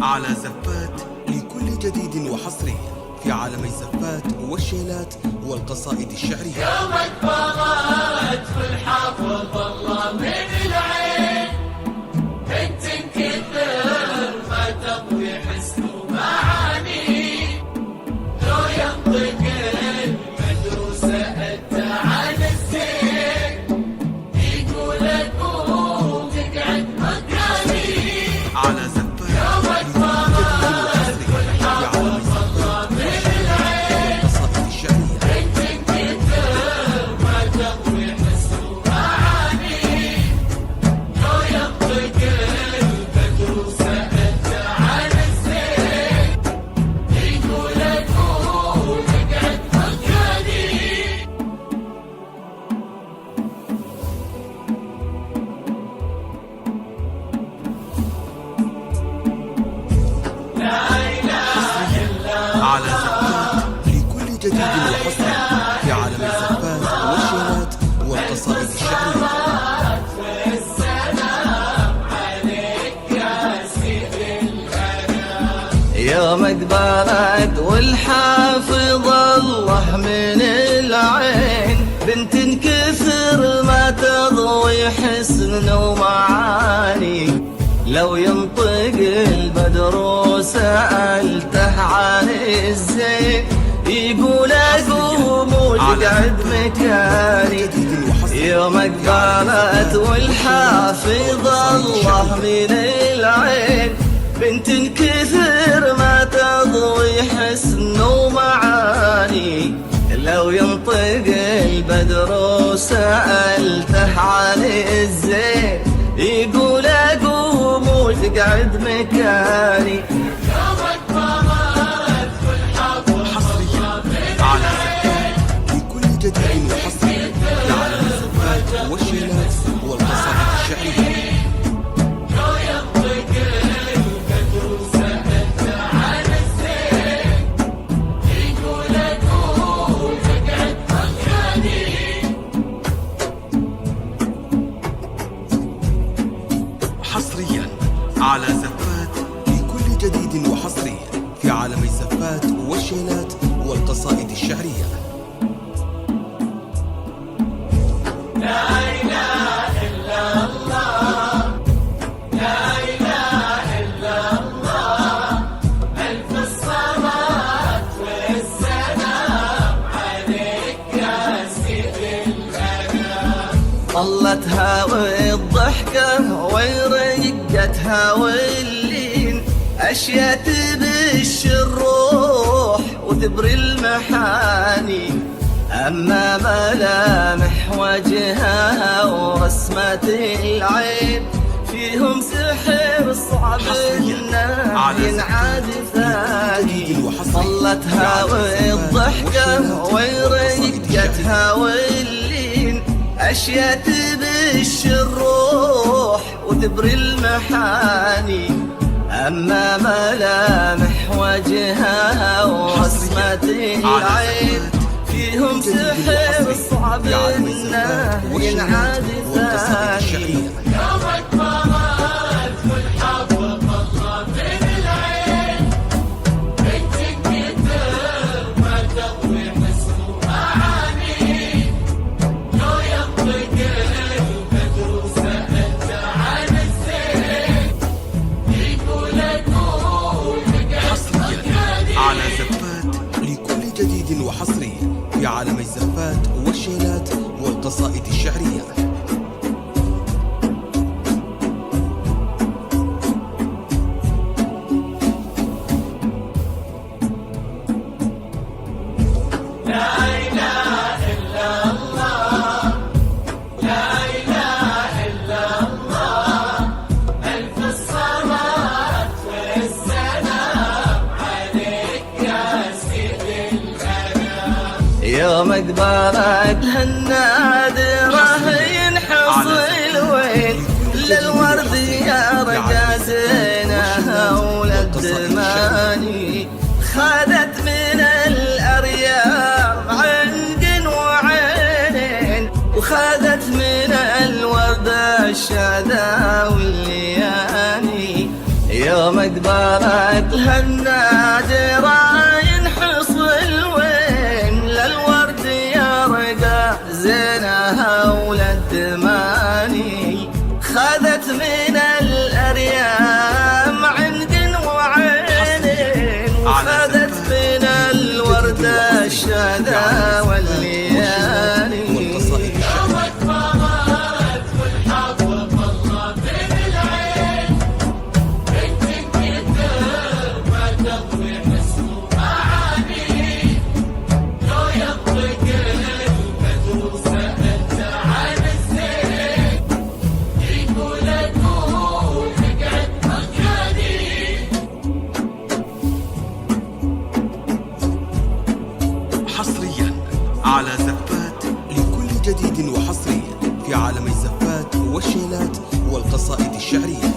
على زفات لكل جديد وحصري في عالم الزفات والشيلات والقصائد الشعرية. يومك بغت في الحافظ الله من العين، انت كثر ما تضوي حسن ومعاني، لو ينطق المدروس انت عن الزين، يقول قوم تقعد مكاني. على زفات على زفات لكل جديد وحصري في عالم الزفات والشيلات والقصائد الشعرية. يومك بارد والحافظ الله من العين، بنت كثر ما تضوي حسن ومعاني، لو ينطق البدر وسألته عن الزين، يقول أقوم وتقعد مكاني. يومك بارد والحافظ الله من العين، بنت كثر ما تضوي حسن ومعاني، لو ينطق البدر وسألته عن الزين، يقول أقوم وتقعد مكاني. يومك بغت في الحافظ حصريا على زفات لكل جديد وحصري في عالم الزفات والشيلات والقصائد الشعرية. حصريا على زفات لكل جديد وحصري في عالم الزفات والشيلات والقصائد الشعرية. لا إله إلا الله، لا إله إلا الله، ألف الصلاة والسلام عليك يا سيد الأنام. طلتها والضحكة ورقتها واللين، أشياء تبش الروح وتبري المحاني، أما ملامح وجهها ورسمة العين، فيهم سحر صعب ينعاد ثاني. طلتها والضحكة ورقتها واللين، أشياء تبش الروح وتبري المحاني، أما ملامح وجهها ورسمة العين، فيهم سحر صعب ينعاد ثاني. يومك بغت في الحافظ الله من العين، انت كثر ما تضوي حسن ومعاني، لو ينطق البدر وسألته عن الزين، يقول قوم تقعد مكاني. على زفات لكل جديد وحصري في عالم الزفات والشيلات والقصائد الشعرية. لا إله إلا الله، لا إله إلا الله، ألف الصلاة والسلام عليك يا سيد الأنام. يومك بارد هالنادرة ينحصل وين، للورد يا رقازينها وللدماني، خذت من الأرياف عند وعينين، وخذت من الورد الشذا واللياني. يوم اقبلت لها النادرة ينحصل وين للورد يرقى زينها وللدماني خذت من الأريام عند وعينين وخذت من الورد الشذا والليالي حصريا على زفات لكل جديد وحصريا في عالم الزفات والشيلات والقصائد الشعرية.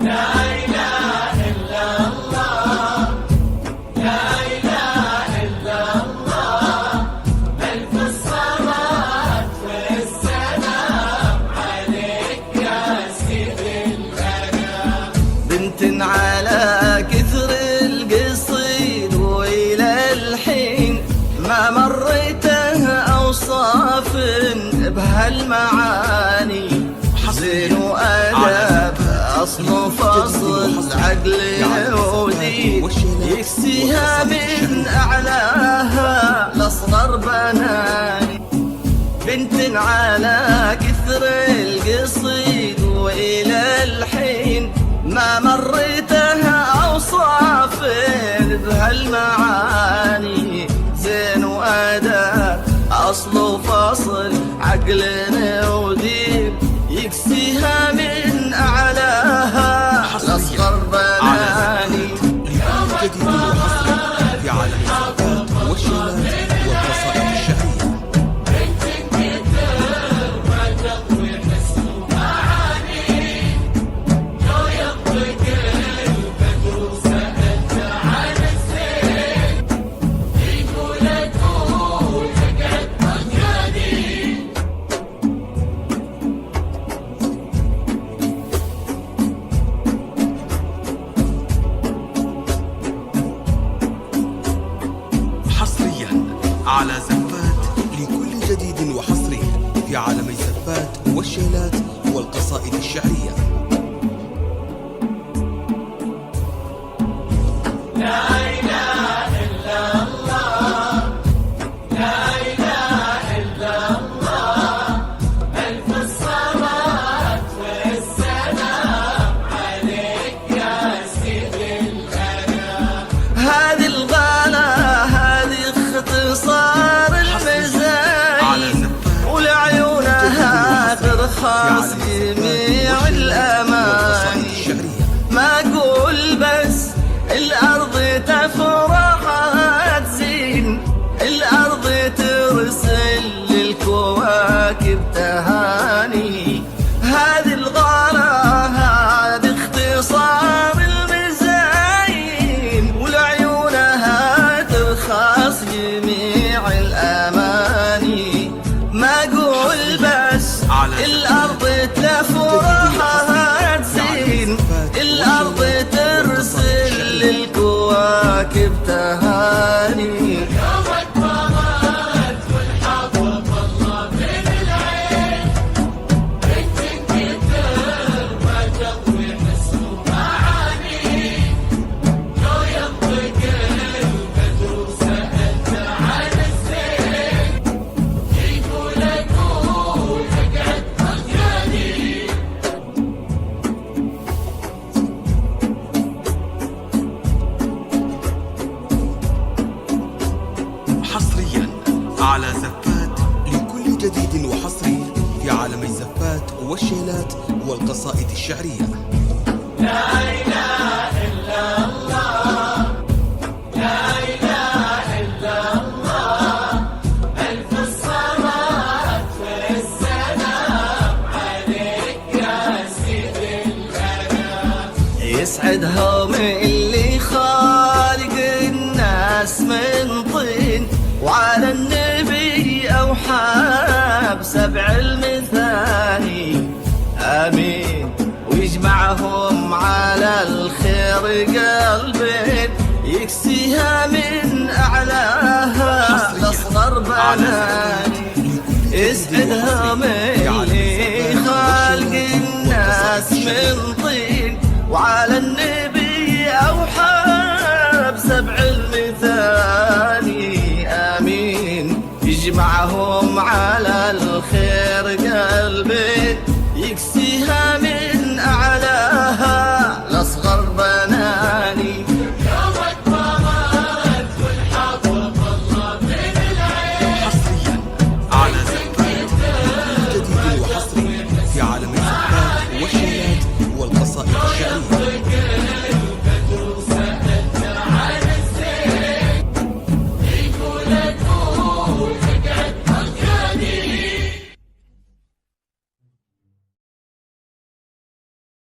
لا إله إلا الله لا إله إلا الله ألف الصلاة والسلام عليك يا سيد الأنام. بنت على كثر القصيد وإلى الحين ما مريته أوصاف بهالمعاني زين وأدب أصل فصل عقل ودين يكسيها من أعلاها الأصغر بناني. بنت على كثر القصيد وإلى الحين ما مريتها أوصاف بهالمعاني زين وأدب أصل فصل عقل ودين يكسيها من أعلاها الأصغر بناني. لكل جديد وحصري في عالم الزفات والشيلات والقصائد الشعرية. حصريا على زفات لكل جديد وحصري في عالم الزفات والشيلات والقصائد الشعرية. لا إله إلا الله لا إله إلا الله ألف الصلاة والسلام عليك يا سيد الأنام. هذه الغلا هذه اختصار المزايا ولعيونها ترخص جميع الأماني. ما أقول بس الأرض تفرح تزين الأرض ترسل للكواكب تهاني. هذه الغلا هذه اختصار المزاين ولعيونها ترخص جميع الأماني. ما أقول بس الأرض تفرح تزين الأرض ترسل للكواكب تهاني. يومك فرات والحظ والله من العين بنت كتر ما تضوي حسن معاني. لو ينطق البدر وسألت عن الزين يقول أقول اقعد مكاني. حصريا على زفات لكل جديد وحصري في عالم الزفات والشيلات والقصائد الشعرية. لا إله إلا الله لا إله إلا الله ألف الصلاة والسلام عليك يا سيد الأنام. يسعدهم اللي خالق الناس من طين وعلى النبي أوحى بسبع المثال. آمين. ويجمعهم على الخير قلبين يكسيها من أعلاها لأصغر بناني. يسعدهم اللي خلق الناس من طين وعلى النبي أوحى بسبع المثاني. آمين. يجمعهم على